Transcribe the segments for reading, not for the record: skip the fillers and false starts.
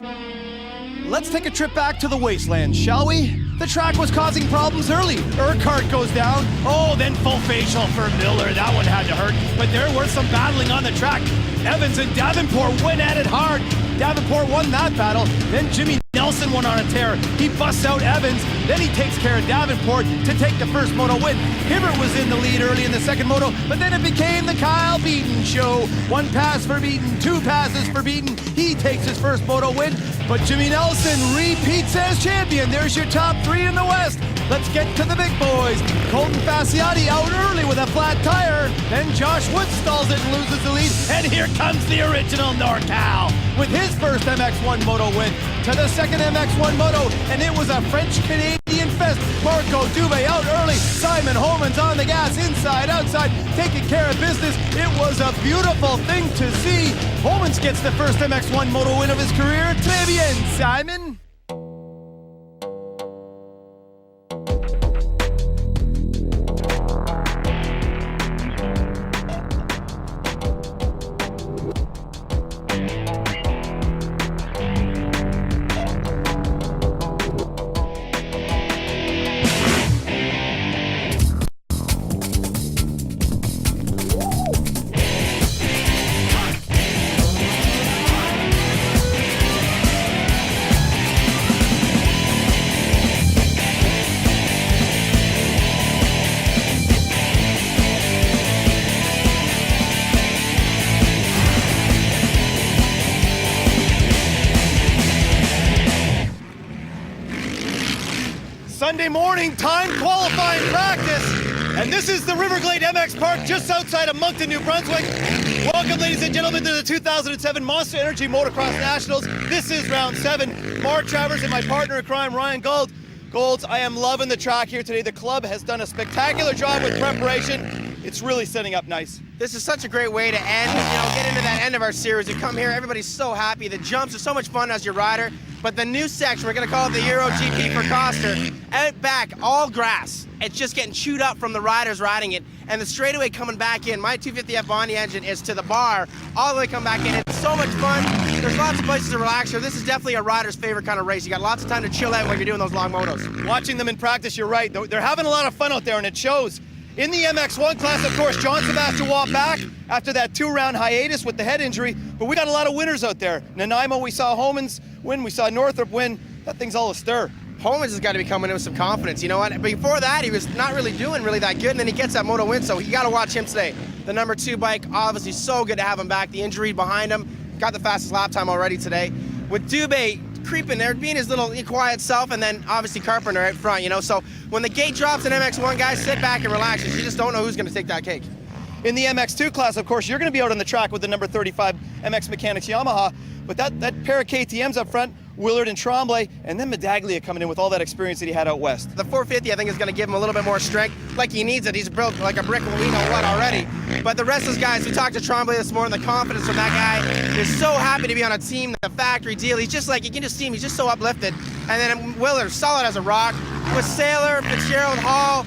Let's take a trip back to the wasteland, shall we? The track was causing problems early. Urquhart goes down. Oh, then full facial for Miller. That one had to hurt. But there was some battling on the track. Evans and Davenport went at it hard. Davenport won that battle. Then Jimmy Nelson went on a tear. He busts out Evans. Then he takes care of Davenport to take the first moto win. Hibbert was in the lead early in the second moto, but then it became the Kyle Beaton show. One pass for Beaton, two passes for Beaton. He takes his first moto win, but Jimmy Nelson repeats as champion. There's your top three in the West. Let's get to the big boys. Colton Fasciotti out early with a flat tire. Then Josh Wood stalls it and loses the lead. And here comes the original NorCal with his first MX1 moto win to the second MX1 moto. And it was a French-Canadian fest. Marco Dubé out early. Simon Holman's on the gas, inside, outside, taking care of business. It was a beautiful thing to see. Holmans gets the first MX1 moto win of his career. Très bien, Simon. Sunday morning, time qualifying practice. And this is the Riverglade MX Park just outside of Moncton, New Brunswick. Welcome, ladies and gentlemen, to the 2007 Monster Energy Motocross Nationals. This is round 7. Mark Travers and my partner in crime, Ryan Gold. Golds, I am loving the track here today. The club has done a spectacular job with preparation. It's really setting up nice. This is such a great way to end, get into that end of our series. You come here, everybody's so happy. The jumps are so much fun as your rider. But the new section, we're gonna call it the Euro GP for Coster, out back, all grass. It's just getting chewed up from the riders riding it. And the straightaway coming back in, my 250F Bondi engine is to the bar, all the way come back in. It's so much fun. There's lots of places to relax here. This is definitely a rider's favorite kind of race. You got lots of time to chill out when you're doing those long motos. Watching them in practice, you're right. They're having a lot of fun out there, and it shows. In the MX1 class, of course, John Sebastian walked back after that 2-round hiatus with the head injury, but we got a lot of winners out there. Nanaimo, we saw Homans win, we saw Northrop win. That thing's all astir. Holmans has got to be coming in with some confidence. You know what? Before that, he was not really doing that good, and then he gets that moto win, so you got to watch him today. The number 2 bike, obviously so good to have him back. The injury behind him, got the fastest lap time already today. With Dubé creeping there, being his little quiet self, and then obviously Carpenter out front, So when the gate drops in MX1, guys, sit back and relax. You just don't know who's going to take that cake. In the MX2 class, of course, you're going to be out on the track with the number 35 MX Mechanics Yamaha, but that pair of KTMs up front, Willard and Tremblay, and then Medaglia coming in with all that experience that he had out west. The 450, I think, is going to give him a little bit more strength, like he needs it. He's built like a brick, we know what already. But the rest of those guys, we talked to Tremblay this morning, the confidence from that guy is so happy to be on a team, the factory deal. He's just like, you can just see him, he's just so uplifted. And then Willard, solid as a rock. With Saylor, Fitzgerald, Hall,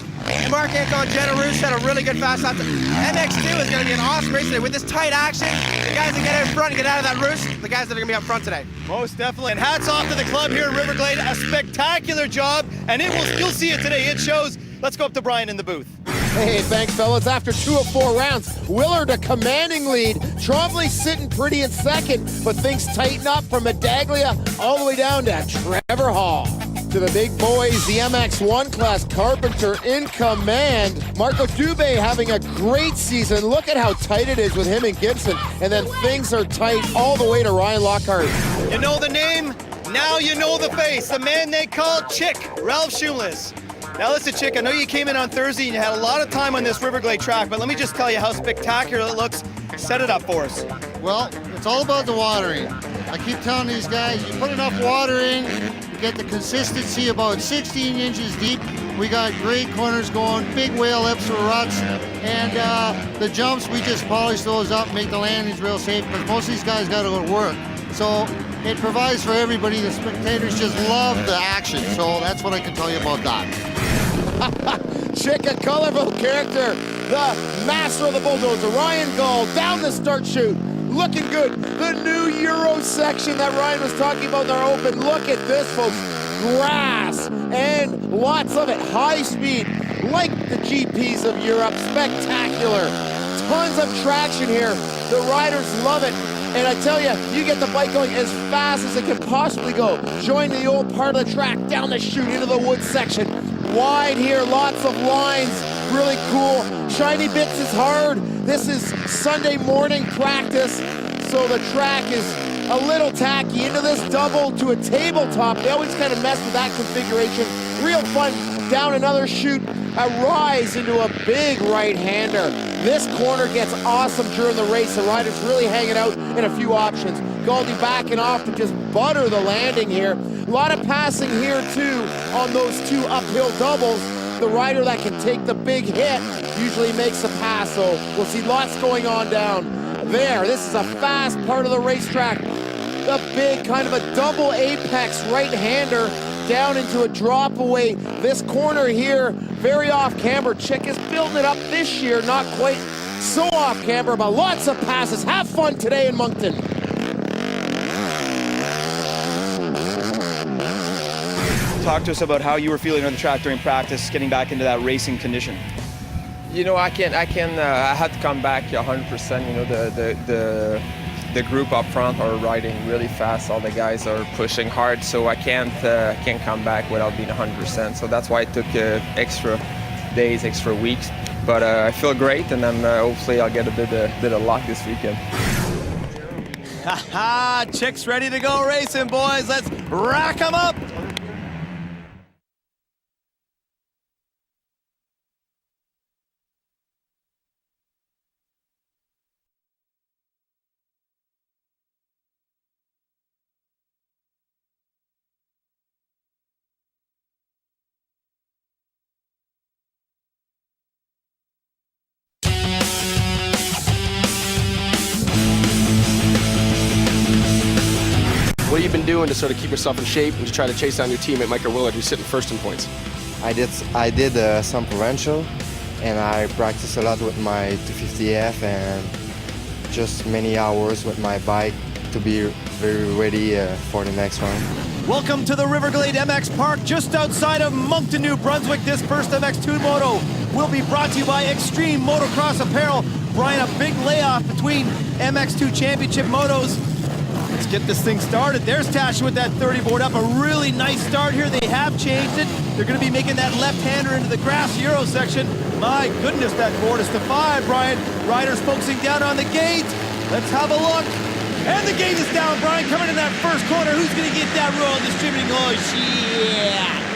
Mark Anton, Jenna Roos had a really good fast lap. MX2 is going to be an awesome race today. With this tight action, the guys that get out front and get out of that roost, the guys that are going to be up front today. Most definitely. And hats off to the club here in Riverglade. A spectacular job, and you'll see it today. It shows. Let's go up to Brian in the booth. Hey, thanks, fellas. After 2 of 4 rounds, Willard a commanding lead. Trombley sitting pretty in second, but things tighten up from Medaglia all the way down to Trevor Hall. To the big boys, the MX1 class, Carpenter in command. Marco Dubé having a great season. Look at how tight it is with him and Gibson. And then things are tight all the way to Ryan Lockhart. You know the name, now you know the face. The man they call Chick, Ralph Schulis. Now listen, Chick, I know you came in on Thursday and you had a lot of time on this Riverglade track, but let me just tell you how spectacular it looks. Set it up for us. Well, it's all about the watering. I keep telling these guys, you put enough water in, you get the consistency about 16 inches deep. We got great corners going, big whale lips for ruts, and the jumps, we just polish those up, make the landings real safe, because most of these guys got to go to work. So it provides for everybody. The spectators just love the action, so that's what I can tell you about that. Chick, a colorful character, the master of the bulldozer, Ryan Gold, down the start chute, looking good. The new Euro section that Ryan was talking about in our open. Look at this, folks. Grass and lots of it. High speed, like the GPs of Europe. Spectacular. Tons of traction here. The riders love it. And I tell you, you get the bike going as fast as it can possibly go. Join the old part of the track, down the chute into the wood section. Wide here, lots of lines, really cool. Shiny bits is hard. This is Sunday morning practice, so the track is a little tacky. Into this double to a tabletop. They always kind of mess with that configuration. Real fun. Down another chute, a rise into a big right-hander. This corner gets awesome during the race. The riders really hanging out in a few options. Goldie backing off to just butter the landing here. A lot of passing here too on those two uphill doubles. The rider that can take the big hit usually makes a pass, so we'll see lots going on down there. This is a fast part of the racetrack. The big kind of a double apex right-hander down into a drop away. This corner here, very off camber. Chick is building it up this year, not quite so off camber, but lots of passes. Have fun today in Moncton. Talk to us about how you were feeling on the track during practice, getting back into that racing condition. You know, I had to come back 100%. You know, the group up front are riding really fast. All the guys are pushing hard, so I can't come back without being 100%. So that's why it took extra days, extra weeks. But I feel great, and then hopefully I'll get a bit of luck this weekend. Ha Chick's ready to go racing, boys. Let's rack 'em up. What have you been doing to sort of keep yourself in shape and to try to chase down your teammate, Michael Willard, who's sitting first in points? I did some provincial, and I practiced a lot with my 250F and just many hours with my bike to be very ready for the next round. Welcome to the Riverglade MX Park just outside of Moncton, New Brunswick. This first MX2 Moto will be brought to you by Extreme Motocross Apparel. Brian, a big layoff between MX2 Championship Motos. Let's get this thing started. There's Tasha with that 30 board up. A really nice start here. They have changed it. They're going to be making that left-hander into the grass Euro section. My goodness, that board is to 5, Brian. Riders focusing down on the gate. Let's have a look. And the gate is down, Brian. Coming in that first corner. Who's going to get that royal distributing? Oh, shit.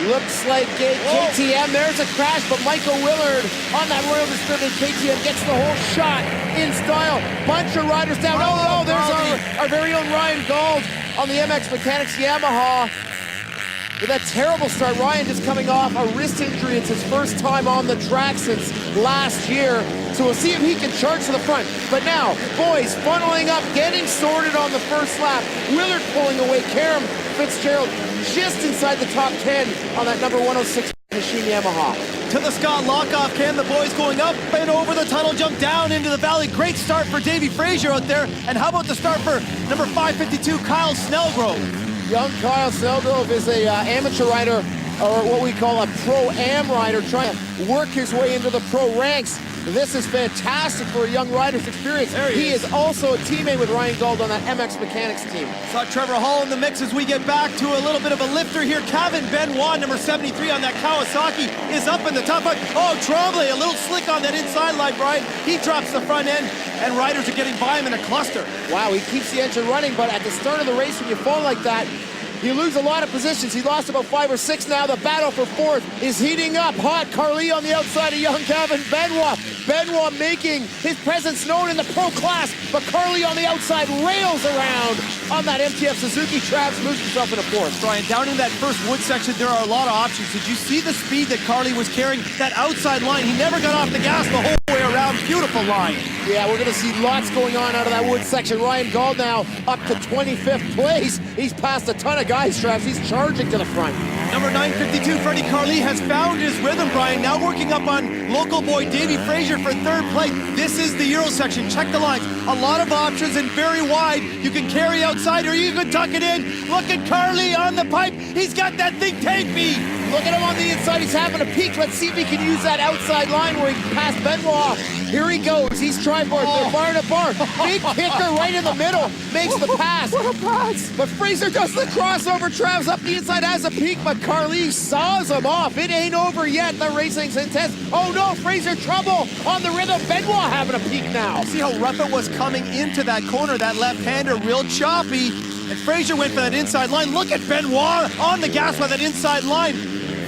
Looks like KTM, there's a crash, but Michael Willard on that Royal Distributed KTM gets the whole shot in style. Bunch of riders down. Oh, no, there's our very own Ryan Gold on the MX Mechanics Yamaha. With that terrible start, Ryan just coming off a wrist injury. It's his first time on the track since last year. So we'll see if he can charge to the front. But now, boys funneling up, getting sorted on the first lap. Willard pulling away. Karen Fitzgerald just inside the top 10 on that number 106 machine Yamaha. To the Scott Lockoff cam, the boys going up and over the tunnel, jump down into the valley. Great start for Davey Frazier out there. And how about the start for number 552, Kyle Snellgrove? Young Kyle Snellgrove is a amateur rider, or what we call a pro-am rider, trying to work his way into the pro ranks. This is fantastic for a young rider's experience. He is also a teammate with Ryan Gold on that MX Mechanics team. Saw Trevor Hall in the mix as we get back to a little bit of a lifter here. Kevin Benoit, number 73 on that Kawasaki, is up in the top five. Oh, Tremblay, a little slick on that inside line, Brian. He drops the front end, and riders are getting by him in a cluster. Wow, he keeps the engine running, but at the start of the race, when you fall like that, you lose a lot of positions. He lost about 5 or 6 now. The battle for fourth is heating up. Hot Carly on the outside of young Kevin Benoit. Benoit making his presence known in the pro class, but Carly on the outside rails around on that MTF Suzuki. Travis moves himself into fourth. Brian, down in that first wood section, there are a lot of options. Did you see the speed that Carly was carrying? That outside line, he never got off the gas the whole way around. Beautiful line. Yeah, we're going to see lots going on out of that wood section. Ryan Gold now up to 25th place. He's passed a ton of guys, Travis. He's charging to the front. Number 952, Freddie Carly, has found his rhythm, Brian. Now working up on local boy Davey Frazier for third place. This is the Euro section. Check the lines. A lot of options and very wide. You can carry outside or you can tuck it in. Look at Carly on the pipe. He's got that thing tapey. Look at him on the inside. He's having a peek. Let's see if he can use that outside line where he can pass Benoit. Here he goes. He's trying for it. They're bar to bar. Big kicker right in the middle. Makes the pass. What a pass. But Fraser does the crossover. Travs up the inside, has a peek, but Carly saws him off. It ain't over yet. The racing's intense. Oh no, Fraser trouble on the rhythm. Benoit having a peek now. See how rough it was coming into that corner. That left-hander real choppy. And Fraser went for that inside line. Look at Benoit on the gas by that inside line.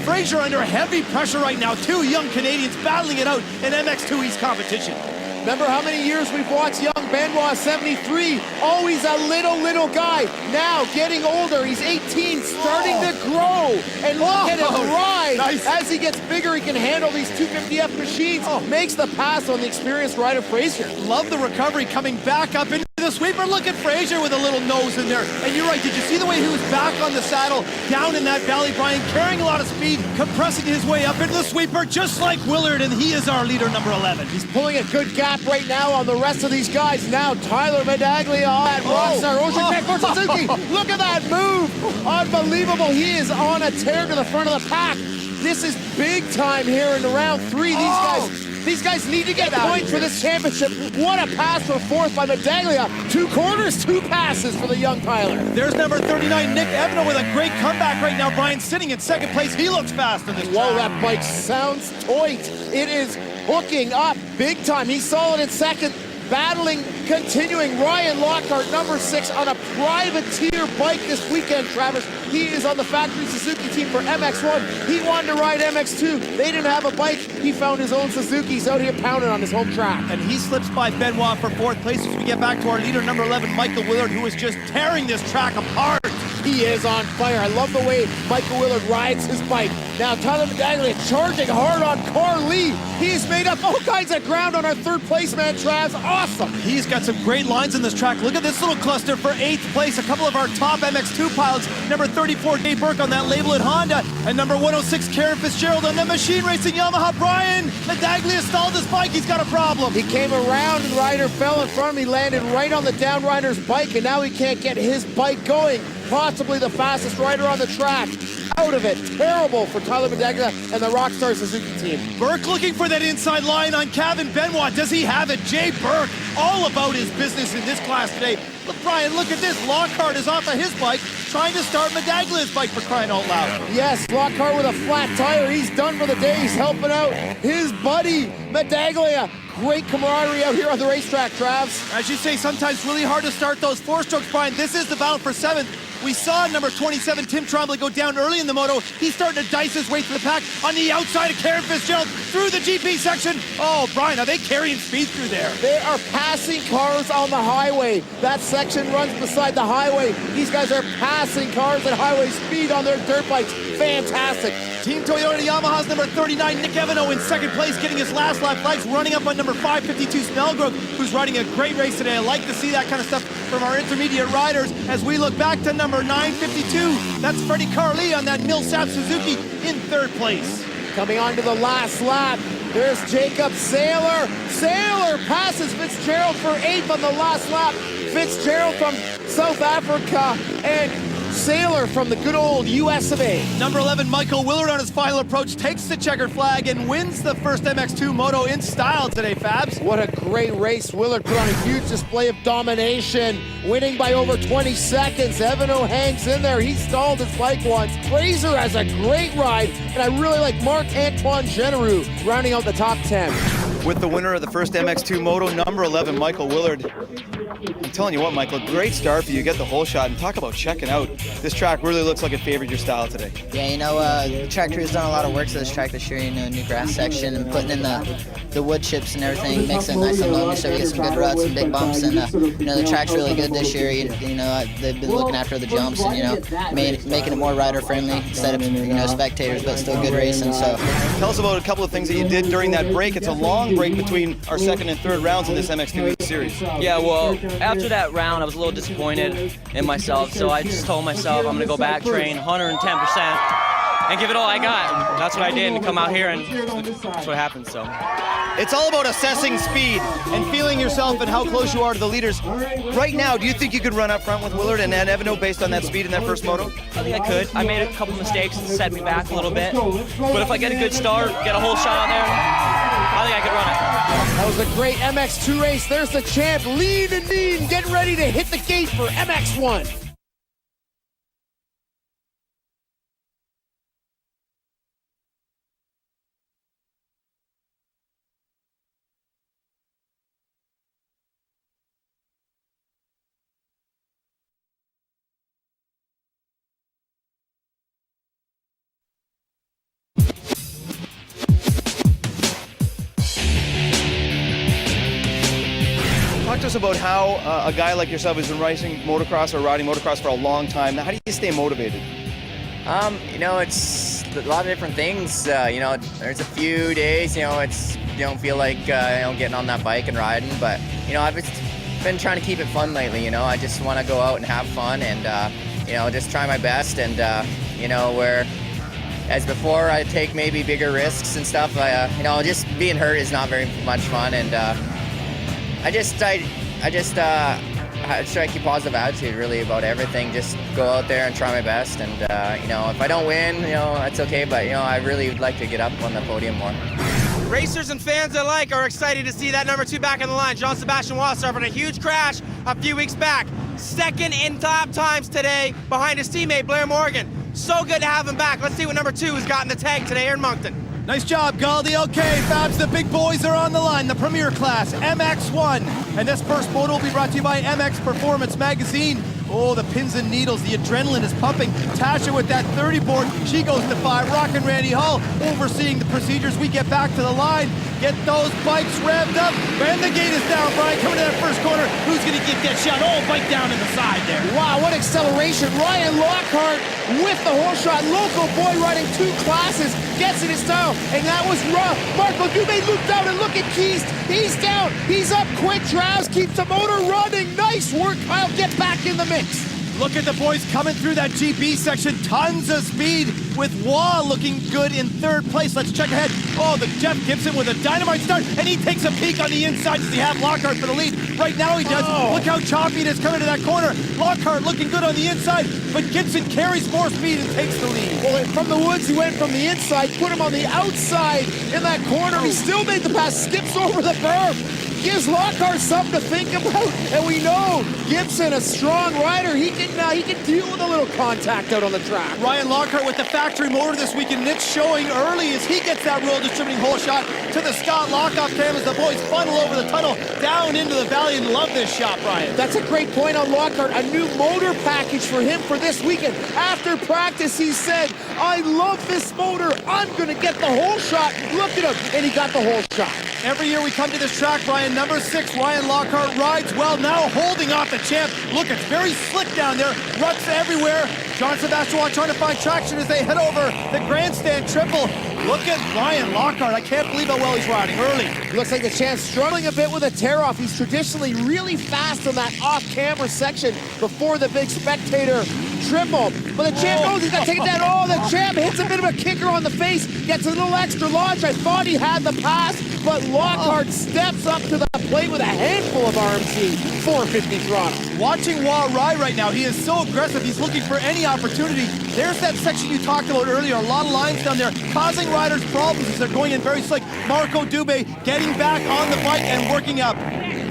Fraser under heavy pressure right now. Two young Canadians battling it out in MX2 East competition. Remember how many years we've watched young Benoit, 73, always a little guy. Now getting older, he's 18, starting to grow. And look at him ride. Nice. As he gets bigger, he can handle these 250F machines. Makes the pass on the experienced rider Fraser. Love the recovery coming back up into the sweeper. Look at Fraser with a little nose in there. And you're right, did you see the way he was back on the saddle, down in that valley, Brian, carrying a lot of speed, compressing his way up into the sweeper, just like Willard, and he is our leader, number 11. He's pulling a good gap right now on the rest of these guys. Now Tyler Medaglia at Rockstar. Ocean for Suzuki. Look at that move. Unbelievable. He is on a tear to the front of the pack. This is big time here in round 3. These guys need to get points for this championship. What a pass for fourth by Medaglia. 2 corners, 2 passes for the young Tyler. There's number 39, Nick Evano, with a great comeback right now. Brian sitting in second place. He looks fast in this track. Whoa, that bike sounds tight. It is hooking up big time. He's solid in second. Battling, continuing. Ryan Lockhart, number 6, on a privateer bike this weekend, Travis. He is on the factory Suzuki team for MX1. He wanted to ride MX2. They didn't have a bike. He found his own Suzuki. He's out here pounding on his home track. And he slips by Benoit for fourth place as we get back to our leader, number 11, Michael Willard, who is just tearing this track apart. He is on fire. I love the way Michael Willard rides his bike. Now Tyler Medaglia charging hard on Carly. He's made up all kinds of ground on our third place man, Travs. Awesome. He's got some great lines in this track. Look at this little cluster for 8th place. A couple of our top MX2 pilots. Number 34, Dave Burke on that label at Honda. And number 106, Karen Fitzgerald on the Machine Racing Yamaha. Brian Medaglia stalled his bike. He's got a problem. He came around and rider fell in front of him. He landed right on the down rider's bike, and now he can't get his bike going. Possibly the fastest rider on the track. Out of it. Terrible for Tyler Medaglia and the Rockstar Suzuki team. Burke looking for that inside line on Kevin Benoit. Does he have it? Jay Burke, all about his business in this class today. Look, Brian, look at this. Lockhart is off of his bike, trying to start Medaglia's bike, for crying out loud. Yes, Lockhart with a flat tire. He's done for the day. He's helping out his buddy, Medaglia. Great camaraderie out here on the racetrack, Travs. As you say, sometimes really hard to start those 4-strokes, Brian. This is the battle for 7th. We saw number 27, Tim Trombley, go down early in the moto. He's starting to dice his way to the pack on the outside of Karen Fitzgerald through the GP section. Oh, Brian, are they carrying speed through there? They are passing cars on the highway. That section runs beside the highway. These guys are passing cars at highway speed on their dirt bikes. Fantastic. Team Toyota Yamaha's number 39, Nick Evano, in second place, getting his last lap flags, running up on number 552, Snellgrove, who's riding a great race today. I like to see that kind of stuff from our intermediate riders as we look back to number 952. That's Freddie Carly on that Millsap Suzuki in third place. Coming on to the last lap, there's Jacob Saylor. Saylor passes Fitzgerald for 8th on the last lap. Fitzgerald from South Africa and Saylor from the good old US of A. Number 11, Michael Willard, on his final approach, takes the checkered flag and wins the first MX2 moto in style today, Fabs. What a great race. Willard put on a huge display of domination, winning by over 20 seconds. Evano hangs in there. He stalled his bike once. Fraser has a great ride, and I really like Marc-Antoine Genereux rounding out the top 10. With the winner of the first MX2 moto, number 11, Michael Willard. I'm telling you what, Michael, great start for you. Get the whole shot, and talk about checking out. This track really looks like it favored your style today. Yeah, you know, the track crew's done a lot of work to this track this year, you know, new grass section and putting in the wood chips and everything makes it nice and loamy so we get some good ruts and big bumps. And, you know, the track's really good this year. You know, they've been looking after the jumps and, you know, making it more rider-friendly instead of, you know, spectators, but still good racing. So tell us about a couple of things that you did during that break. It's a long break between our second and third rounds in this MX2 series. Yeah, well, after that round, I was a little disappointed in myself, so I just told myself I'm going to go back, train 110%, and give it all I got. And that's what I did, and come out here, and that's what happened. So It's all about assessing speed and feeling yourself and how close you are to the leaders. Right now, do you think you could run up front with Willard and Evano based on that speed in that first moto? I think I could. I made a couple mistakes that set me back a little bit. But if I get a good start, get a whole shot on there, I think I could run it. That was a great MX2 race. There's the champ, lean and mean, getting ready to hit the gate for MX1. Talk to us about how a guy like yourself who's been racing motocross or riding motocross for a long time. Now, how do you stay motivated? You know, it's a lot of different things. You know, there's a few days, you know, you don't feel like, you know, getting on that bike and riding, but, you know, I've been trying to keep it fun lately, you know. I just want to go out and have fun and, you know, just try my best and, you know, where as before I take maybe bigger risks and stuff, you know, just being hurt is not very much fun and, I just try to keep a positive attitude really about everything. Just go out there and try my best. And, you know, if I don't win, you know, that's okay. But, you know, I really would like to get up on the podium more. Racers and fans alike are excited to see that number 2 back in the line. Jean-Sébastien Waugh suffered a huge crash a few weeks back. Second in top times today behind his teammate Blair Morgan. So good to have him back. Let's see what number 2 has got in the tag today here in Moncton. Nice job, Galdi. Okay, Fabs, the big boys are on the line. The premier class, MX1. And this first moto will be brought to you by MX Performance Magazine. Oh, the pins and needles, the adrenaline is pumping. Tasha with that 30 board, she goes to 5. Rockin' Randy Hall overseeing the procedures. We get back to the line, get those bikes revved up, and the gate is down. Brian coming to that first corner. Who's gonna get shot? Oh, bike down in the side there. Wow, what acceleration. Ryan Lockhart with the whole shot. Local boy riding 2 classes, gets it in style, and that was rough. Marco Dubé looped out, and look at Keast. He's down, he's up quick. Travis keeps the motor running. Nice work, Kyle. Get back in the mix. Look at the boys coming through that GB section. Tons of speed with Waugh looking good in 3rd place. Let's check ahead. Oh, the Jeff Gibson with a dynamite start, and he takes a peek on the inside. Does he have Lockhart for the lead? Right now he does. Oh. Look how choppy it is coming to that corner. Lockhart looking good on the inside, but Gibson carries more speed and takes the lead. Well, from the woods, he went from the inside, put him on the outside in that corner. He still made the pass, skips over the berm. Gives Lockhart something to think about, and we know Gibson, a strong rider, he can deal with a little contact out on the track. Ryan Lockhart with the factory motor this weekend, and it's showing early as he gets that roll distributing whole shot to the Scott Lockoff cam as the boys funnel over the tunnel down into the valley, and love this shot, Brian. That's a great point on Lockhart, a new motor package for him for this weekend. After practice, he said, I love this motor, I'm gonna get the whole shot. Look at him, and he got the whole shot. Every year we come to this track, Brian, number 6, Ryan Lockhart rides well, now holding off the champ. Look, it's very slick down there, ruts everywhere. Jean-Sébastien Waugh trying to find traction as they head over the grandstand triple. Look at Ryan Lockhart. I can't believe how well he's riding early. Looks like the champ's struggling a bit with a tear-off. He's traditionally really fast on that off-camera section before the big spectator triple. But the champ knows he's got to take it down. Oh, the champ hits a bit of a kicker on the face, gets a little extra launch. I thought he had the pass, but Lockhart steps up to the plate with a handful of RMC, 450 throttle. Watching Waugh ride right now, he is so aggressive. He's looking for any opportunity. There's that section you talked about earlier, a lot of lines down there, causing riders problems as they're going in very slick. Marco Dubé getting back on the bike and working up.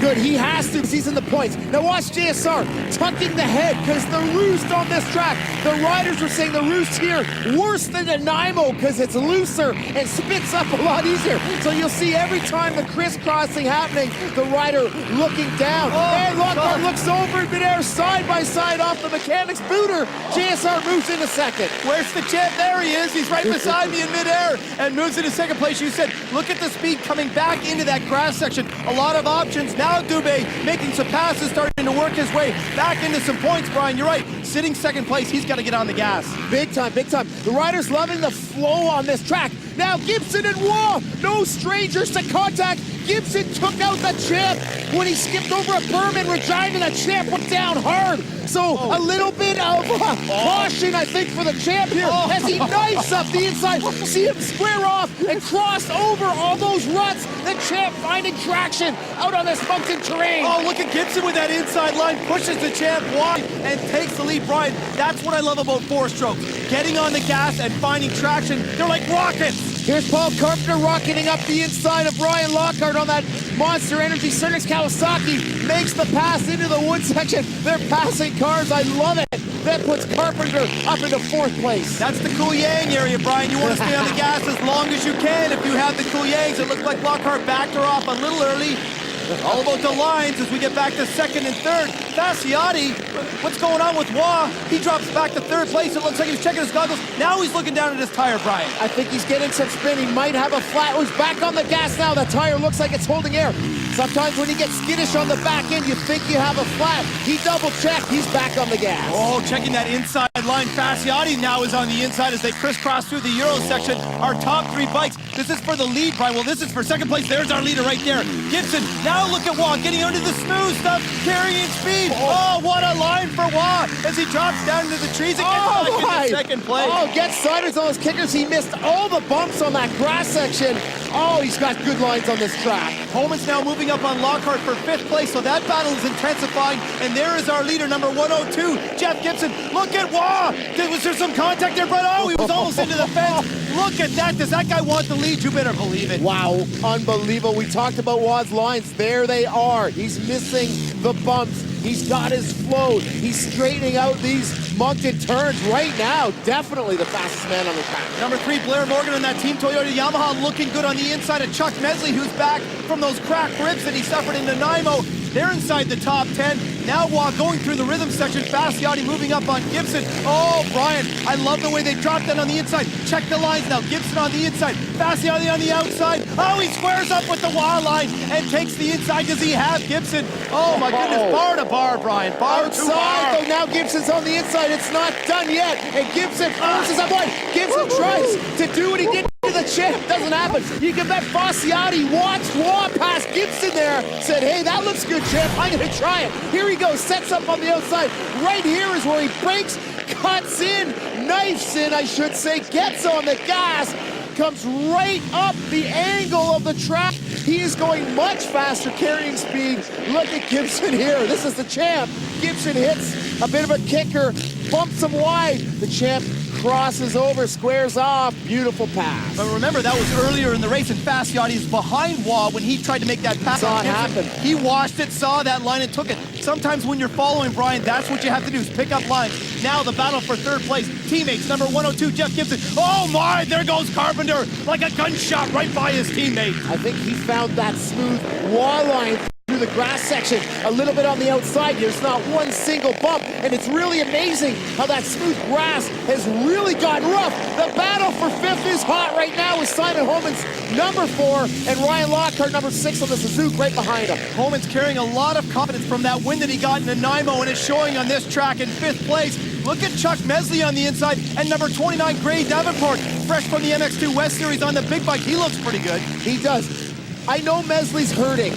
Good, he has to, because he's in the points. Now watch JSR tucking the head, because the roost on this track, the riders were saying the roost here worse than the Nymo, because it's looser and spits up a lot easier. So you'll see every time the crisscrossing happening, the rider looking down. And Lockhart looks over in midair, side by side off the mechanic's booter. JSR moves into 2nd. Where's the champ? There he is. He's right beside me in midair and moves into 2nd place. You said, look at the speed coming back into that grass section. A lot of options. Now Dubé making some passes, starting to work his way back into some points, Brian. You're right. Sitting 2nd place, he's got to get on the gas. Big time, big time. The riders loving the flow on this track. Now Gibson and Waugh, no strangers to contact. Gibson took out the champ when he skipped over a berm in Regina. The champ went down hard. So a little bit of caution, I think, for the champ here as he knifes up the inside. See him square off and cross over all those ruts. The champ finding traction out on this Moncton terrain. Oh, look at Gibson with that inside line, pushes the champ wide and takes the lead. Brian, that's what I love about four-stroke. Getting on the gas and finding traction. They're like rockets. Here's Paul Carpenter rocketing up the inside of Ryan Lockhart on that Monster Energy. Cernix Kawasaki makes the pass into the wood section. They're passing cars. I love it. That puts Carpenter up into 4th place. That's the cool yang area, Brian. You want to stay on the gas as long as you can if you have the cool yangs. It looked like Lockhart backed her off a little early. All about the lines as we get back to 2nd and 3rd. Fasciotti, what's going on with Waugh? He drops back to 3rd place. It looks like he's checking his goggles. Now he's looking down at his tire, Brian. I think he's getting some spin. He might have a flat. He's back on the gas now. The tire looks like it's holding air. Sometimes when you get skittish on the back end, you think you have a flat. He double-checked. He's back on the gas. Oh, checking that inside line. Fasciotti now is on the inside as they crisscross through the Euro section. Our top 3 bikes. This is for the lead, Brian. Well, this is for 2nd place. There's our leader right there. Gibson, now look at Waugh getting under the smooth stuff, carrying speed. Oh, what a line for Waugh as he drops down into the trees and gets back into 2nd place. Oh, gets siders on those kickers. He missed all the bumps on that grass section. Oh, he's got good lines on this track. Homan's now moving up on Lockhart for 5th place, so that battle is intensifying. And there is our leader, number 102, Jeff Gibson. Look at Waugh. Was there some contact there, Brett? Oh, he was almost into the fence. Look at that. Does that guy want the lead? You better believe it. Wow, unbelievable. We talked about Waugh's lines. There they are. He's missing the bumps. He's got his flow. He's straightening out these Moncton turns right now. Definitely the fastest man on the track. Number 3, Blair Morgan on that Team Toyota Yamaha looking good on the inside of Chuck Mesley, who's back from those cracked ribs that he suffered in Nanaimo. They're inside the top 10. Now Waugh going through the rhythm section. Fasciotti moving up on Gibson. Oh, Brian, I love the way they dropped that on the inside. Check the lines now. Gibson on the inside. Fasciotti on the outside. Oh, he squares up with the Waugh line and takes the inside. Does he have Gibson? Oh, my goodness. Bar to bar, Brian. Bar to bar. Outside, though. Now Gibson's on the inside. It's not done yet. And Gibson forces up one. Gibson tries to do what he did to the champ. Doesn't happen. You can bet Fasciotti watched Waugh pass Gibson there. Said, hey, that looks good, champ. I'm going to try it. Here he goes. Sets up on the outside. Right here is where he breaks, cuts in, knifes in, I should say, gets on the gas, comes right up the angle of the track. He is going much faster carrying speed. Look at Gibson here. This is the champ. Gibson hits a bit of a kicker, bumps him wide. The champ crosses over, squares off. Beautiful pass. But remember, that was earlier in the race, and Fasciotti is behind Waugh when he tried to make that pass. Saw it happen. He watched it, saw that line, and took it. Sometimes when you're following, Brian, that's what you have to do, is pick up lines. Now the battle for 3rd place. Teammates, number 102, Jeff Gibson. Oh my, there goes Carpenter, like a gunshot right by his teammate. I think he found that smooth Waugh line through the grass section, a little bit on the outside. There's not one single bump, and it's really amazing how that smooth grass has really gotten rough. The battle for 5th is hot right now with Simon Homan's number 4 and Ryan Lockhart number 6 on the Suzuki right behind him. Homan's carrying a lot of confidence from that win that he got in Nanaimo, and it's showing on this track in 5th place. Look at Chuck Mesley on the inside, and number 29, Gray Davenport, fresh from the MX2 West Series on the big bike. He looks pretty good. He does. I know Mesley's hurting.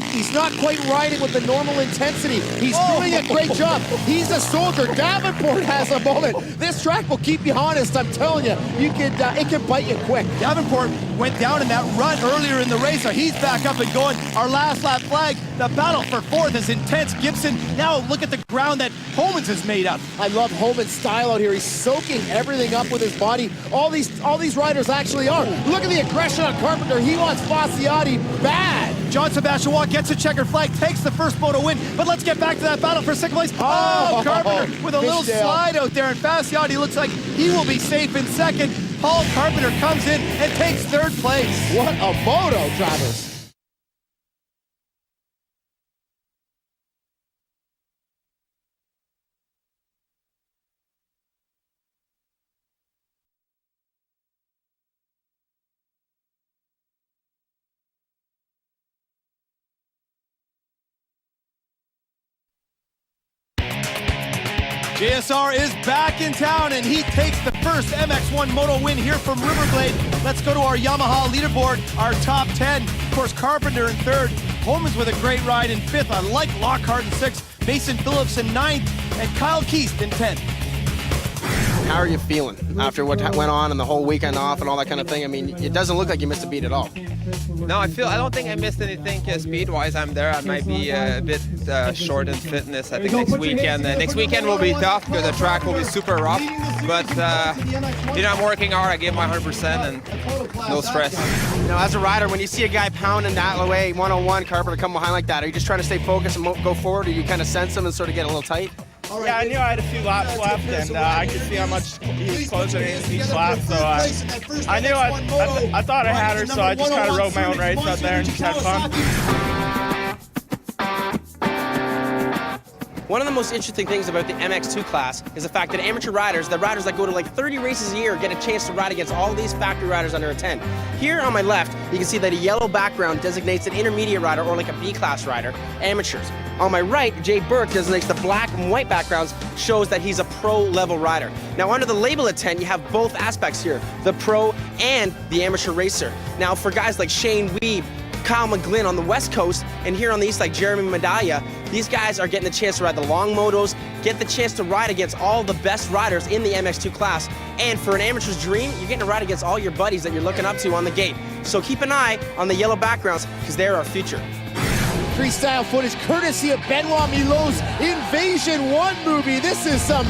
He's not quite riding with the normal intensity. He's doing a great job. He's a soldier. Davenport has a moment. This track will keep you honest, I'm telling you. It can bite you quick. Davenport went down in that rut earlier in the race, so he's back up and going. Our last lap flag. The battle for 4th is intense. Gibson, now look at the ground that Homans has made up. I love Homan's style out here. He's soaking everything up with his body. All these riders actually are. Look at the aggression on Carpenter. He wants Fasciotti bad. John Sebastian Waugh gets a checkered flag, takes the first moto win, but let's get back to that battle for 2nd place. Oh, Carpenter with a little slide out there, and Fasciotti looks like he will be safe in 2nd. Paul Carpenter comes in and takes 3rd place. What a moto, Travis. JSR is back in town, and he takes the first MX1 Moto win here from Riverglade. Let's go to our Yamaha leaderboard, our top 10. Of course, Carpenter in third, Homans with a great ride in fifth. I like Lockhart in sixth, Mason Phillips in ninth, and Kyle Keast in 10th. How are you feeling after what went on and the whole weekend off and all that kind of thing? I mean, it doesn't look like you missed a beat at all. No, I don't think I missed anything speed-wise. I'm there. I might be a bit short in fitness. I think next weekend will be tough because the track will be super rough. But I'm working hard. I give my 100% and no stress. You know, as a rider, when you see a guy pounding that way, one-on-one, Carpenter come behind like that, are you just trying to stay focused and go forward, or you kind of sense him and sort of get a little tight? Yeah, I knew I had a few laps left, and I could see how much he was closing in each lap. So I knew I thought I had her, so I just kind of rode my own race out there and just had fun. One of the most interesting things about the MX2 class is the fact that amateur riders, the riders that go to like 30 races a year, get a chance to ride against all these factory riders under a 10. Here on my left, you can see that a yellow background designates an intermediate rider or like a B-class rider, amateurs. On my right, Jay Burke designates the black and white backgrounds, shows that he's a pro-level rider. Now under the label of 10, you have both aspects here, the pro and the amateur racer. Now for guys like Shane Weeb, Kyle McGlynn on the West Coast, and here on the East like Jeremy Medalla, these guys are getting the chance to ride the long motos, get the chance to ride against all the best riders in the MX2 class. And for an amateur's dream, you're getting to ride against all your buddies that you're looking up to on the gate. So keep an eye on the yellow backgrounds, because they're our future. Freestyle footage courtesy of Benoit Milot's Invasion 1 movie. This is some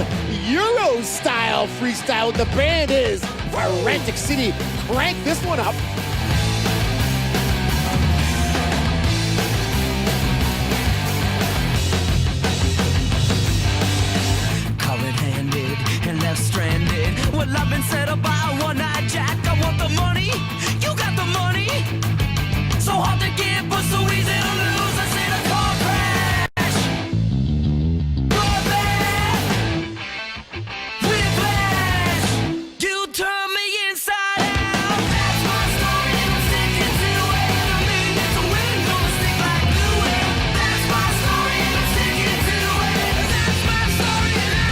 Euro-style freestyle. The band is Frantic City. Crank this one up. Stranded. Well, I've been set up by a one-eyed jack. I want the money, you got the money. So hard to get, but so easy to lose. I said a car crash. Bloodbath. Whiplash. You turn me inside out. That's my story, and I'm sticking to it. I mean, it's a win, gonna stick like glue. That's my story, and I'm sticking to it. That's my story, and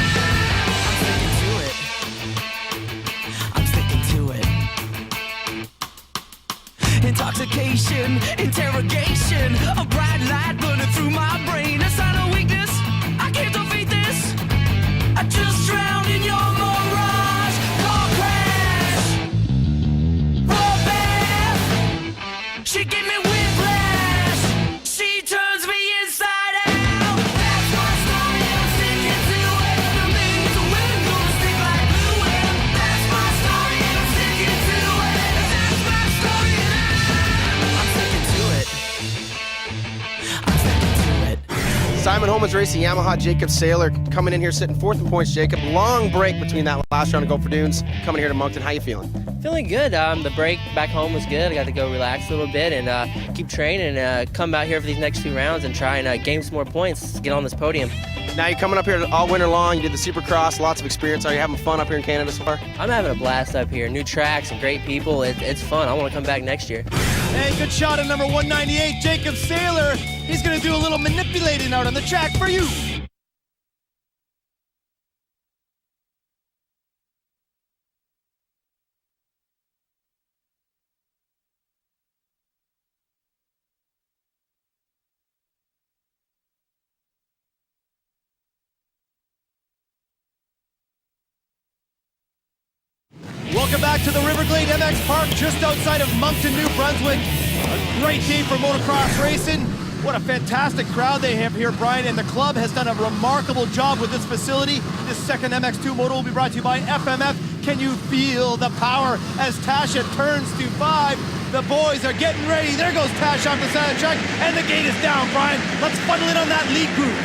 intoxication, interrogation, a bright light burning through my brain. A sign of weakness, I can't defeat this. I just drowned in your mirage. Car crash, bloodbath. She gave me whiplash. She turns me inside out. That's my story, I'm sticking to it. I mean, it's a win, gonna stick like glue. That's my story, I'm sticking to it. That's my story. Simon Homans racing Yamaha, Jacob Saylor coming in here sitting fourth in points. Jacob, long break between that last round of Gopher Dunes. Coming here to Moncton, how you feeling? Feeling good. The break back home was good. I got to go relax a little bit and keep training and come out here for these next 2 rounds and try and gain some more points, get on this podium. Now you're coming up here all winter long. You did the Supercross, lots of experience. Are you having fun up here in Canada so far? I'm having a blast up here. New tracks and great people. It's fun. I want to come back next year. Hey, good shot at number 198, Jacob Saylor. He's going to do a little manipulating out on the track for you. Welcome back to the Riverglade MX Park just outside of Moncton, New Brunswick. A great day for motocross racing. What a fantastic crowd they have here, Brian, and the club has done a remarkable job with this facility. This second MX2 Moto will be brought to you by FMF. Can you feel the power as Tasha turns to 5? The boys are getting ready. There goes Tasha off the side of the track, and the gate is down, Brian. Let's funnel it on that lead group.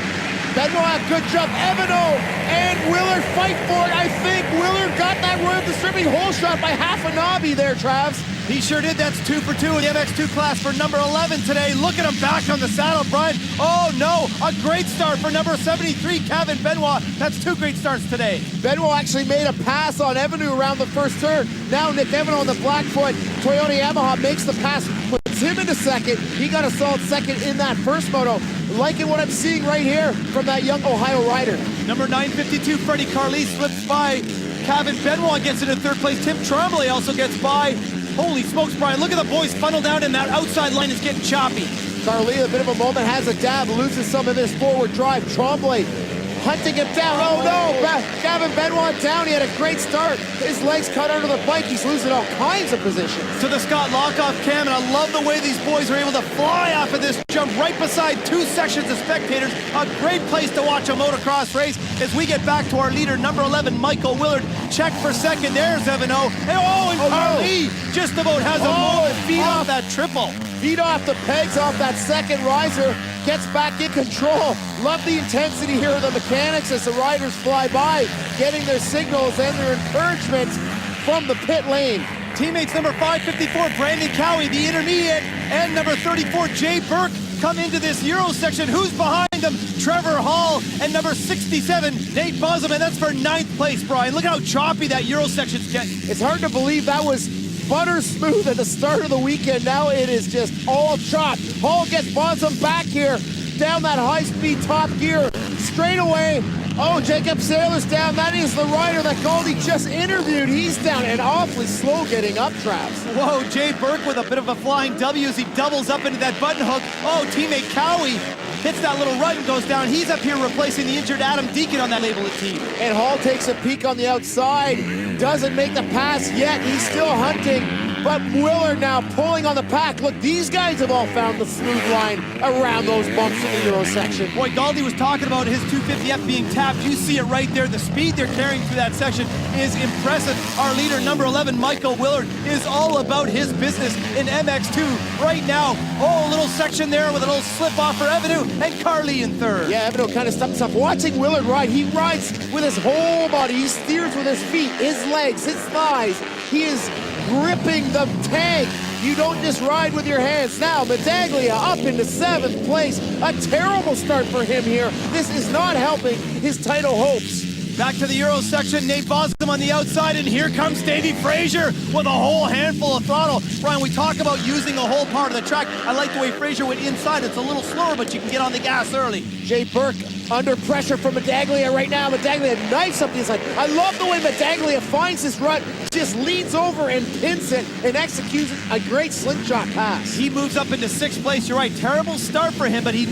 Benoit, good job. Evano and Willard fight for it. I think Willard got that Royal Distributing hole shot by half a knobby there, Travs. He sure did. That's 2 for 2 in the MX2 class for number 11 today. Look at him back on the saddle, Brian. Oh, no. A great start for number 73, Kevin Benoit. That's 2 great starts today. Benoit actually made a pass on Evanu around the first turn. Now Nick Evano on the Blackfoot Toyota Yamaha makes the pass with him into second. He got a solid second in that first moto. Liking what I'm seeing right here from that young Ohio rider. Number 952, Freddie Carly slips by. Kevin Benoit gets into third place. Tim Tremblay also gets by. Holy smokes, Brian, look at the boys funnel down, and that outside line is getting choppy. Carly, a bit of a moment, has a dab, loses some of this forward drive. Tremblay hunting him down. Oh no, Gavin Benoit down. He had a great start. His legs cut under the bike. He's losing all kinds of positions. To the Scott Lockoff cam, and I love the way these boys are able to fly off of this jump right beside two sections of spectators. A great place to watch a motocross race as we get back to our leader, number 11, Michael Willard. Check for second. There's Evan O. And Carly just about has a moment feet off that triple. Feet off the pegs off that second riser. Gets back in control. Love the intensity here of the mechanics as the riders fly by, getting their signals and their encouragements from the pit lane. Teammates number 554, Brandon Cowie, the intermediate, and number 34, Jay Burke, come into this Euro section. Who's behind them? Trevor Hall and number 67, Nate Bosman. That's for 9th place, Brian. Look how choppy that Euro section's getting. It's hard to believe that was butter smooth at the start of the weekend. Now it is just all chopped. Hall gets Bosman back here, down that high-speed top gear, straight away. Oh, Jacob Saylor's down. That is the rider that Goldie just interviewed. He's down and awfully slow getting up, Travis. Whoa, Jay Burke with a bit of a flying W as he doubles up into that button hook. Oh, teammate Cowie hits that little rut and goes down. He's up here replacing the injured Adam Deacon on that label team. And Hall takes a peek on the outside. Doesn't make the pass yet. He's still hunting. But Willard now pulling on the pack. Look, these guys have all found the smooth line around those bumps in the Euro section. Boy, Galdi was talking about his 250F being tapped. You see it right there. The speed they're carrying through that section is impressive. Our leader, number 11, Michael Willard, is all about his business in MX2 right now. Oh, a little section there with a little slip off for Evanu and Carly in third. Yeah, Evanu kind of stuck himself. Watching Willard ride, he rides with his whole body. He steers with his feet, his legs, his thighs. He is gripping the tank. You don't just ride with your hands. Now, Medaglia up into 7th place. A terrible start for him here. This is not helping his title hopes. Back to the Euro section, Nate Bosman on the outside, and here comes Davey Frazier with a whole handful of throttle. Brian, we talk about using a whole part of the track. I like the way Frazier went inside. It's a little slower, but you can get on the gas early. Jay Burke under pressure from Medaglia right now. Medaglia knifes up the inside. I love the way Medaglia finds his rut, just leans over and pins it and executes a great slingshot pass. He moves up into 6th place. You're right, terrible start for him, but he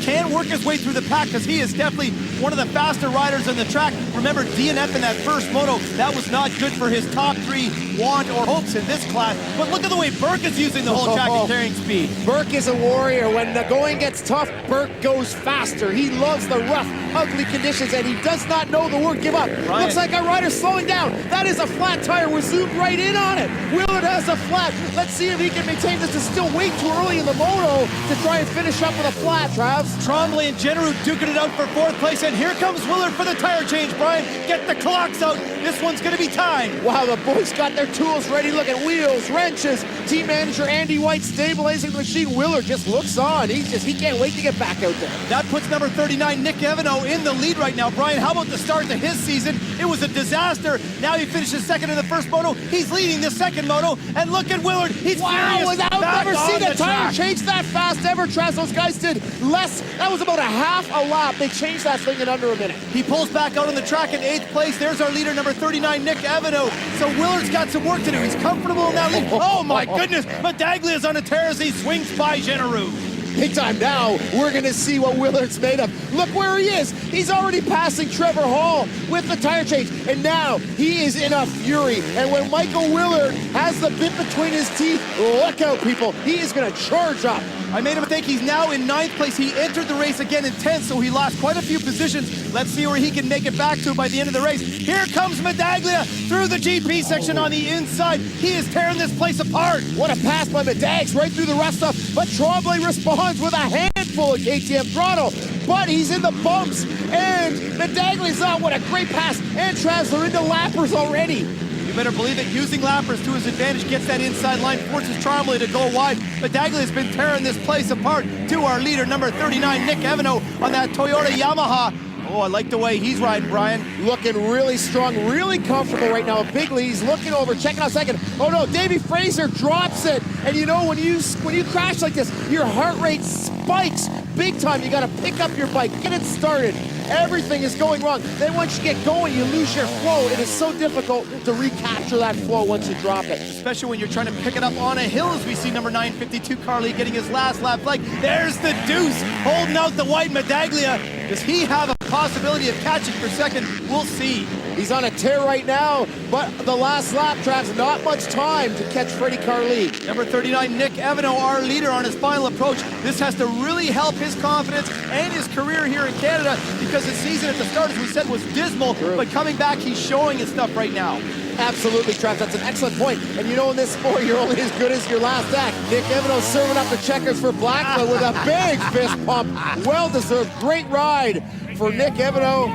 can work his way through the pack because he is definitely one of the faster riders on the track. Remember, DNF in that first moto, that was not good for his top 3 want or hopes in this class. But look at the way Burke is using the whole track and carrying speed. Burke is a warrior. When the going gets tough, Burke goes faster. He loves the rough, ugly conditions, and he does not know the word give up. Right. Looks like our rider's slowing down. That is a flat tire. We're zoomed right in on it. Willard has a flat. Let's see if he can maintain this. It's still way too early in the moto to try and finish up with a flat, Travis. Trombley and Generou duking it out for 4th place, and here comes Willard for the tire change, Brian. Get the clocks out. This one's going to be timed. Wow, the boys got their tools ready. Look at wheels, wrenches. Team manager Andy White stabilizing the machine. Willard just looks on. He can't wait to get back out there. That puts number 39, Nick Evano, in the lead right now. Brian, how about the start to his season? It was a disaster. Now he finishes second in the first moto. He's leading the second moto. And look at Willard. He's furious. I've never seen a tire change that fast ever, Travis. Those guys did less. That was about a half a lap. They changed that thing in under a minute. He pulls back out on the track in 8th place. There's our leader, number 39, Nick Evano. So Willard's got some work to do. He's comfortable in that lead. Oh my goodness. Medaglia's on a tear as he swings by Generou. Big time now. We're going to see what Willard's made of. Look where he is. He's already passing Trevor Hall with the tire change. And now he is in a fury. And when Michael Willard has the bit between his teeth, look out, people. He is going to charge up. I made a mistake. He's now in 9th place. He entered the race again in 10th, so he lost quite a few positions. Let's see where he can make it back to by the end of the race. Here comes Medaglia through the GP section on the inside. He is tearing this place apart. What a pass by Medags right through the rough stuff. But Tremblay responds with a handful of KTM throttle. But he's in the bumps. And Medaglia's on. What a great pass. And Travs are into lappers already. You better believe it. Using lappers to his advantage, gets that inside line, forces Trombley to go wide. Medaglia has been tearing this place apart. To our leader, number 39, Nick Evano, on that Toyota Yamaha. Oh, I like the way he's riding, Brian. Looking really strong, really comfortable right now. A big lead. He's looking over, checking out second. Oh no, Davey Fraser drops it. And you know, when you crash like this, your heart rate spikes big time. You got to pick up your bike, get it started. Everything is going wrong. Then once you get going, you lose your flow. It is so difficult to recapture that flow once you drop it. Especially when you're trying to pick it up on a hill, as we see number 952 Carly getting his last lap flag. There's the deuce, holding out the white Medaglia. Does he have a possibility of catching for second? We'll see. He's on a tear right now, but the last lap, Travis, not much time to catch Freddie Carly. Number 39, Nick Evano, our leader on his final approach. This has to really help his confidence and his career here in Canada, because his season at the start, as we said, was dismal. True. But coming back, he's showing his stuff right now. Absolutely, Travis. That's an excellent point. And you know, in this sport, you're only as good as your last act. Nick Evano serving up the checkers for Blackfoot with a big fist pump. Well-deserved. Great ride for Nick Evano.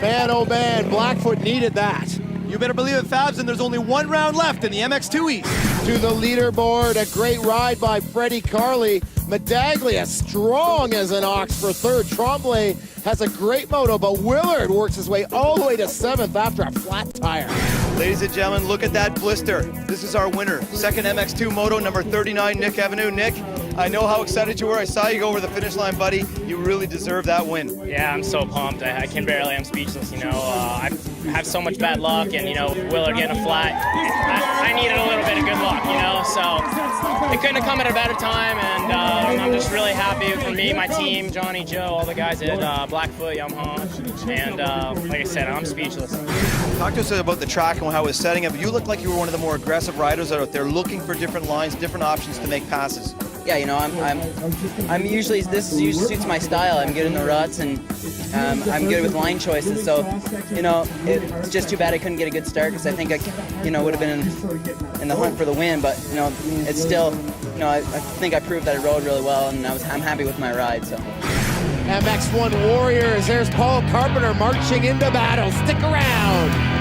Man, oh man, Blackfoot needed that. You better believe it, Fabs, and there's only one round left in the MX2 East. To the leaderboard, a great ride by Freddie Carly. Medaglia strong as an ox for third. Tremblay has a great moto, but Willard works his way all the way to seventh after a flat tire. Ladies and gentlemen, look at that blister. This is our winner. Second MX2 moto, number 39, Nick Evano. Nick, I know how excited you were. I saw you go over the finish line, buddy. You really deserve that win. Yeah, I'm so pumped. I can barely, I'm speechless, you know. I have so much bad luck, and, you know, Willard getting a flat. I needed a little bit of good luck, you know, so it couldn't have come at a better time, and I'm just really happy for me, my team, Johnny, Joe, all the guys at Blackfoot, Yamaha, and like I said, I'm speechless. Talk to us about the track and how it was setting up. You look like you were one of the more aggressive riders out there, looking for different lines, different options to make passes. Yeah, you know, I'm usually, this usually suits my style. I'm good in the ruts, and I'm good with line choices. So, you know, it's just too bad I couldn't get a good start, because I think I, you know, would have been in the hunt for the win. But, you know, it's still, you know, I think I proved that I rode really well, and I'm happy with my ride. So. MX1 Warriors. There's Paul Carpenter marching into battle. Stick around.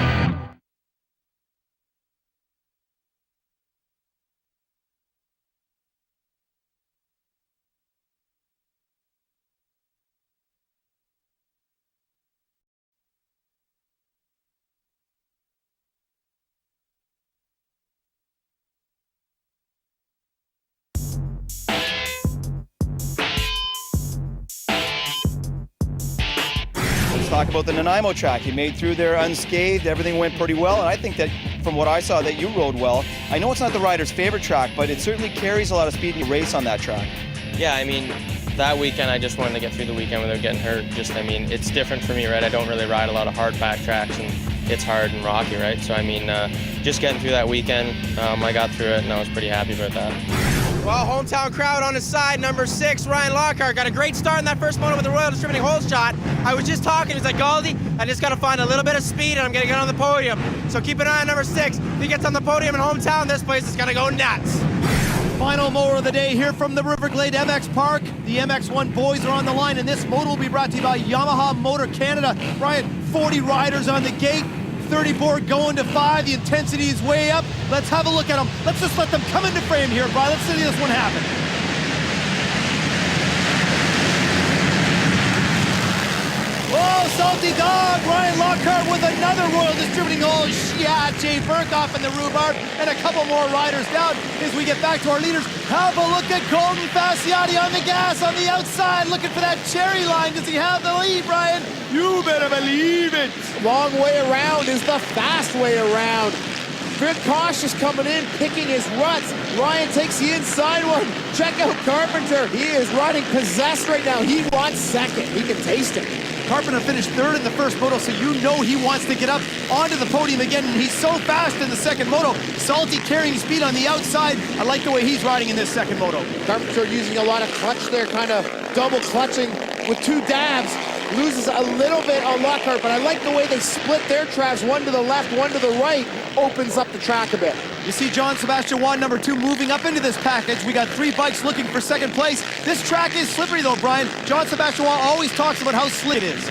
Talk about the Nanaimo track. You made through there unscathed. Everything went pretty well, and I think that from what I saw that you rode well. I know it's not the rider's favorite track, but it certainly carries a lot of speed in the race on that track. Yeah, I mean, that weekend I just wanted to get through the weekend without getting hurt. Just, I mean, it's different for me, right? I don't really ride a lot of hard pack tracks, and it's hard and rocky, right? So, I mean, just getting through that weekend, I got through it, and I was pretty happy about that. Well, hometown crowd on his side. Number 6, Ryan Lockhart, got a great start in that first moto with the Royal Distributing hole shot. I was just talking, he's like, Galdi, I just got to find a little bit of speed and I'm going to get on the podium. So keep an eye on number 6. If he gets on the podium in hometown, this place is going to go nuts. Final mower of the day here from the Riverglade MX Park. The MX1 boys are on the line, and this moto will be brought to you by Yamaha Motor Canada. Brian, 40 riders on the gate. 30 board going to 5. The intensity is way up. Let's have a look at them. Let's just let them come into frame here, Brian. Let's see this one happen. Oh, salty dog. Ryan Lockhart with another Royal Distributing hole. Yeah, Jay Burkoff in the rhubarb, and a couple more riders down as we get back to our leaders. Have a look at Colton Fasciotti on the gas on the outside, looking for that cherry line. Does he have the lead, Brian? You better believe it. Long way around is the fast way around. Good cautious coming in, picking his ruts. Ryan takes the inside one. Check out Carpenter. He is riding possessed right now. He wants second. He can taste it. Carpenter finished third in the first moto, so you know he wants to get up onto the podium again, and he's so fast in the second moto. Salty carrying speed on the outside. I like the way he's riding in this second moto. Carpenter using a lot of clutch there, kind of double clutching with 2 dabs. Loses a little bit on Lockhart, but I like the way they split their tracks, one to the left, one to the right, opens up the track a bit. You see John Sebastian Watt, number 2, moving up into this package. We got 3 bikes looking for second place. This track is slippery though, Brian. John Sebastian Watt always talks about how slick it is.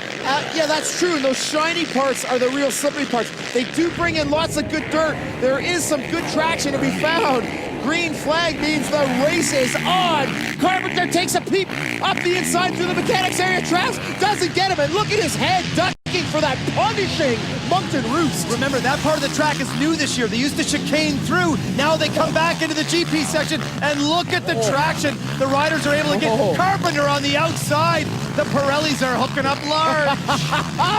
Yeah, that's true, and those shiny parts are the real slippery parts. They do bring in lots of good dirt. There is some good traction to be found, green flag means the race is on. Carpenter takes a peep up the inside through the mechanics area. Travis doesn't get him, and look at his head ducking for that punishing Moncton roost. Remember, that part of the track is new this year. They used to chicane through. Now they come back into the GP section, and look at the traction. The riders are able to get Carpenter on the outside. The Pirellis are hooking up large.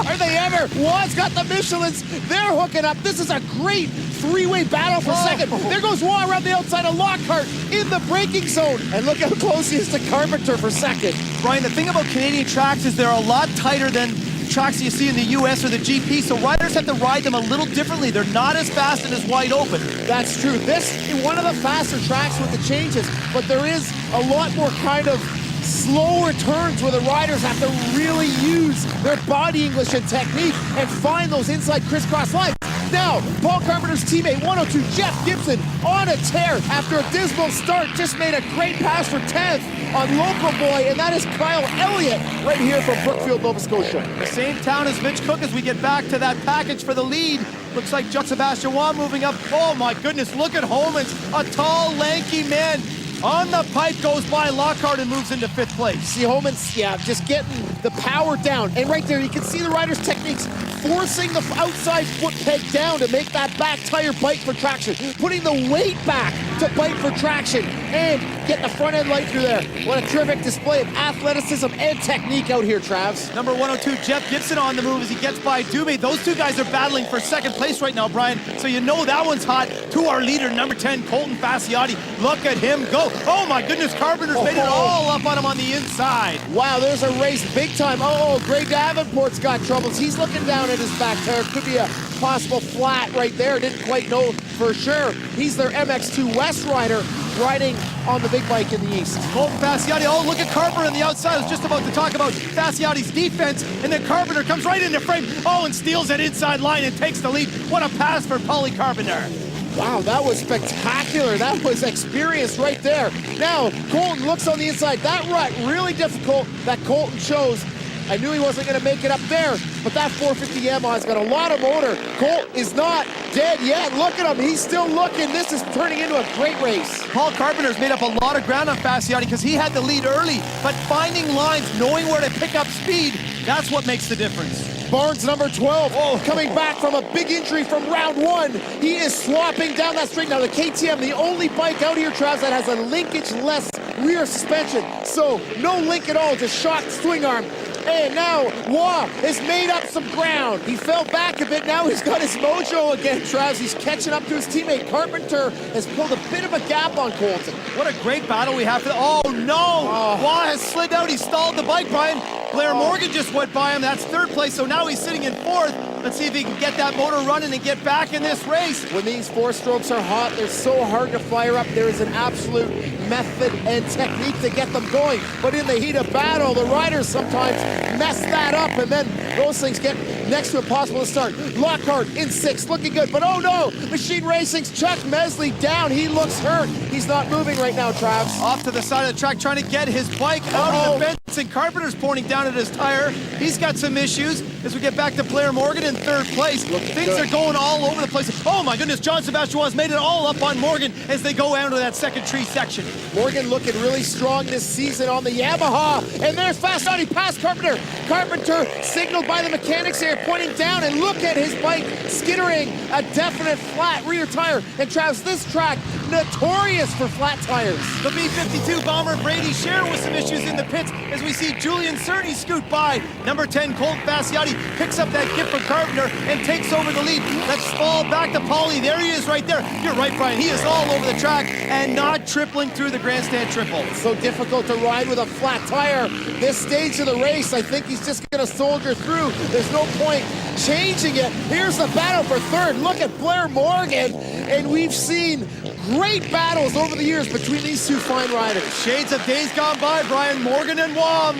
Are they ever? Juan's got the Michelins. They're hooking up. This is a great three-way battle for second. There goes Juan around the outside of Lockhart in the braking zone. And look how close he is to Carpenter for second. Brian, the thing about Canadian tracks is they're a lot tighter than tracks you see in the US or the GP, so riders have to ride them a little differently. They're not as fast and as wide open. That's true. This is one of the faster tracks with the changes, but there is a lot more kind of slower turns where the riders have to really use their body English and technique and find those inside crisscross lines. Now, Paul Carpenter's teammate, 102, Jeff Gibson, on a tear after a dismal start, just made a great pass for 10th on local boy, and that is Kyle Elliott right here from Brookfield, Nova Scotia. The same town as Mitch Cook as we get back to that package for the lead. Looks like Sebastian Juan moving up. Oh my goodness, look at Homans, a tall, lanky man. On the pipe goes by Lockhart and moves into 5th place. See Homans, yeah, just getting the power down. And right there, you can see the rider's techniques, forcing the outside foot peg down to make that back tire bite for traction, putting the weight back to bite for traction, and get the front end light through there. What a terrific display of athleticism and technique out here, Travs. Number 102, Jeff Gibson on the move as he gets by Dubé. Those two guys are battling for 2nd place right now, Brian, so you know that one's hot. To our leader, number 10, Colton Fasciotti. Look at him go. Oh my goodness, Carpenter's made it all up on him on the inside. Wow, there's a race big time. Oh, Gray Davenport's got troubles. He's looking down at his back tire. Could be a possible flat right there. Didn't quite know for sure. He's their MX2 West rider riding on the big bike in the east. Colton Fasciotti, oh look at Carpenter on the outside. I was just about to talk about Fasciotti's defense, and then Carpenter comes right into frame, oh, and steals that inside line and takes the lead. What a pass for Paulie Carpenter. Wow, that was spectacular. That was experience right there. Now, Colton looks on the inside. That rut, really difficult that Colton chose. I knew he wasn't going to make it up there, but that 450 Yamaha's got a lot of motor. Colt is not dead yet. Look at him. He's still looking. This is turning into a great race. Paul Carpenter's made up a lot of ground on Fasciotti because he had the lead early, but finding lines, knowing where to pick up speed, that's what makes the difference. Barnes, number 12, coming back from a big injury from round 1. He is swapping down that straight. Now the KTM, the only bike out here, Travis, that has a linkage-less rear suspension. So no link at all, just short swing arm. And now Wah has made up some ground. He fell back a bit. Now he's got his mojo again, Travis. He's catching up to his teammate. Carpenter has pulled a bit of a gap on Colton. What a great battle we have. Oh no! Wah has slid out. He stalled the bike, Brian. Blair Morgan just went by him. That's 3rd place, so now he's sitting in 4th. Let's see if he can get that motor running and get back in this race. When these 4-strokes are hot, they're so hard to fire up. There is an absolute method and technique to get them going. But in the heat of battle, the riders sometimes mess that up, and then those things get next to impossible to start. Lockhart in 6th, looking good, but oh no! Machine Racing's Chuck Mesley down. He looks hurt. He's not moving right now, Travis. Off to the side of the track, trying to get his bike out of the fence, and Carpenter's pointing down at his tire. He's got some issues as we get back to Blair Morgan in 3rd place. Things are going all over the place. Oh my goodness, John Sebastian has made it all up on Morgan as they go out to that 2nd tree section. Morgan looking really strong this season on the Yamaha, and there's Fasciotti past Carpenter. Carpenter signaled by the mechanics here, pointing down, and look at his bike skittering a definite flat rear tire. And Travis, this track notorious for flat tires. The B-52 bomber Brady Scher with some issues in the pits as we see Julian Cerny scoot by. Number 10, Colt Fasciotti picks up that gift from Carpenter and takes over the lead. Let's fall back to Paulie. There he is right there. You're right, Brian. He is all over the track and not tripling through the grandstand triple. So difficult to ride with a flat tire. This stage of the race, I think he's just going to soldier through. There's no point changing it. Here's the battle for 3rd. Look at Blair Morgan. And we've seen great battles over the years between these two fine riders. Shades of days gone by, Brian. Morgan and Wah.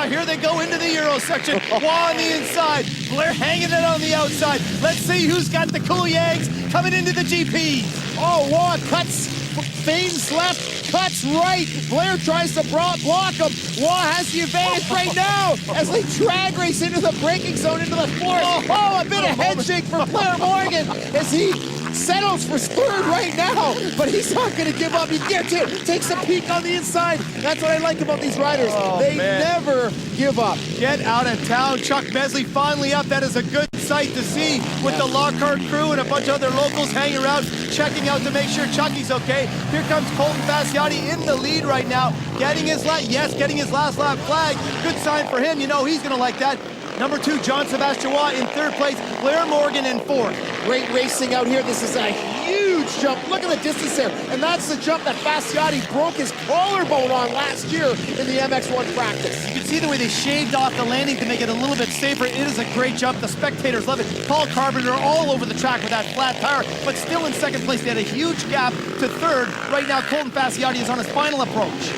Here they go into the Euro section. Wah on the inside. Blair hanging it on the outside. Let's see who's got the cool yags coming into the GP. Oh, Wah cuts, feigns left, cuts right. Blair tries to block him. Wah has the advantage right now as they drag race into the braking zone into the 4th. Oh, a bit of head shake for Blair Morgan as he settles for third right now, but he's not going to give up. He gets it, takes a peek on the inside. That's what I like about these riders. They never give up. Get out of town. Chuck Mesley finally up. That is a good sight to see with the Lockhart crew and a bunch of other locals hanging around, checking out to make sure Chucky's okay. Here comes Colton Fasciotti in the lead right now, getting his last lap flag. Good sign for him. You know he's going to like that. Number 2, John Sebastian Waugh in 3rd place. Blair Morgan in 4th. Great racing out here. This is a huge jump. Look at the distance there. And that's the jump that Fasciotti broke his collarbone on last year in the MX1 practice. You can see the way they shaved off the landing to make it a little bit safer. It is a great jump. The spectators love it. Paul Carpenter all over the track with that flat tire, but still in 2nd place. They had a huge gap to 3rd. Right now, Colton Fasciotti is on his final approach.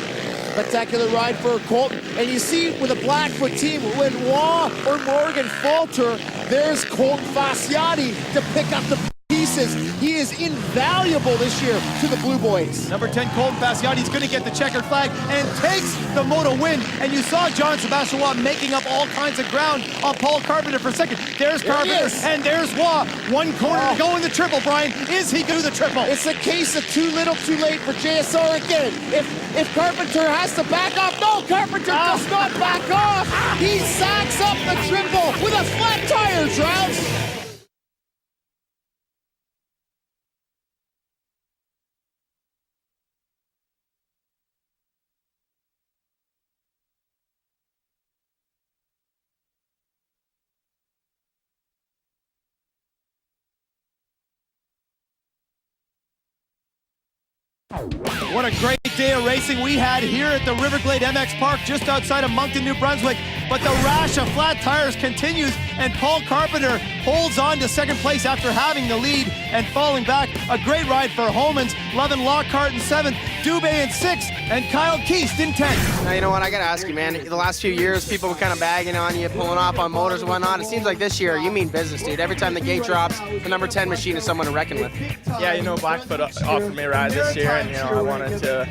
Spectacular ride for Colton. And you see with a Blackfoot team, when Waugh or Morgan falter, there's Colton Fasciotti to pick up the pieces. He is invaluable this year to the Blue Boys. Number 10, Colton Fasciotti is going to get the checkered flag and takes the moto win. And you saw John Sebastian Waugh making up all kinds of ground on Paul Carpenter for 2nd. There's Carpenter and there's Waugh. 1 corner to go in the triple, Brian. Is he going to do the triple? It's a case of too little too late for JSR again. If Carpenter has to back off, no, Carpenter does not back off. He sacks up the triple with a flat tire, Trouts. What a great day of racing we had here at the Riverglade MX Park just outside of Moncton, New Brunswick. But the rash of flat tires continues, and Paul Carpenter holds on to 2nd place after having the lead and falling back. A great ride for Homans, Levin Lockhart in 7th, Dubé in 6th, and Kyle Keast in 10th. Now, you know what, I gotta ask you, man, the last few years, people were kind of bagging on you, pulling off on motors and whatnot. It seems like this year, you mean business, dude. Every time the gate drops, the number 10 machine is someone to reckon with. Yeah, you know, Blackfoot offered me a ride this year, and, you know, I wanted to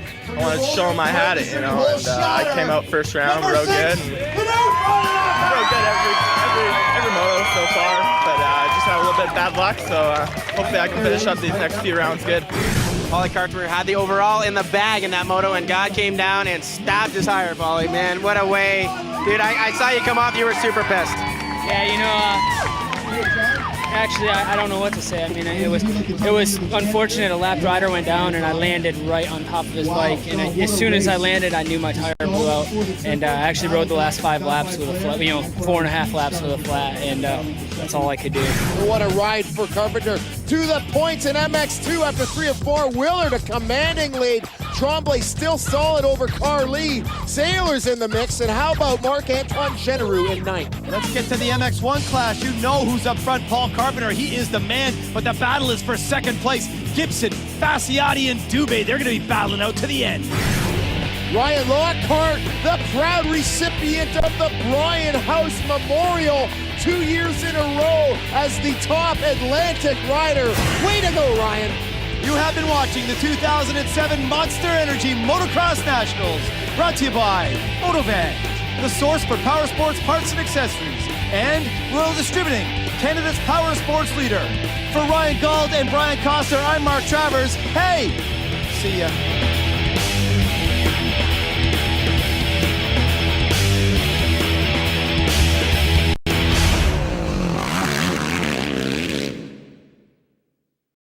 show them I had it, you know, and I came out 1st round, real good. Real good every moto so far, but just had a little bit of bad luck, so hopefully I can finish up these next few rounds good. Paulie Carpenter had the overall in the bag in that moto, and God came down and stabbed his tire, Paulie. Man, what a way. Dude, I saw you come off, you were super pissed. Yeah, you know, actually, I don't know what to say. I mean, it was unfortunate. A lapped rider went down, and I landed right on top of his bike. And as soon as I landed, I knew my tire blew out. And I actually rode the last 5 laps with a flat, 4.5 laps with a flat, and that's all I could do. What a ride for Carpenter. To the points in MX2 after 3 of 4. Willard a commanding lead. Tremblay still solid over Carly. Sailors in the mix, and how about Marc-Antoine Genereux in 9th? Let's get to the MX1 class. You know who's up front, Paul Carpenter. He is the man, but the battle is for 2nd place. Gibson, Fasciotti, and Dubé, they're going to be battling out to the end. Ryan Lockhart, the proud recipient of the Bryan House Memorial, 2 years in a row as the top Atlantic rider. Way to go, Ryan. You have been watching the 2007 Monster Energy Motocross Nationals, brought to you by Motovan, the source for power sports parts and accessories, and Royal Distributing, Canada's power sports leader. For Ryan Gauld and Brian Coster, I'm Mark Travers. Hey, see ya.